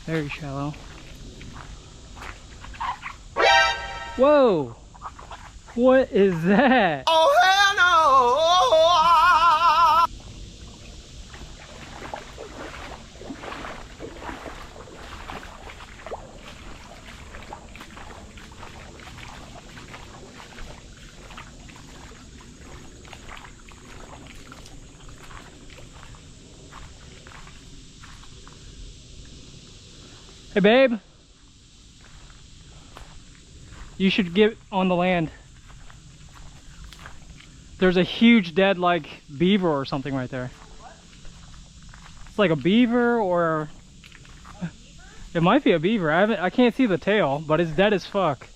Very shallow. Whoa! What is that? Oh hell no! Hey babe, you should get on the land. There's a huge dead like beaver or something right there. It's like a beaver, or it might be a beaver. I can't see the tail, but it's dead as fuck.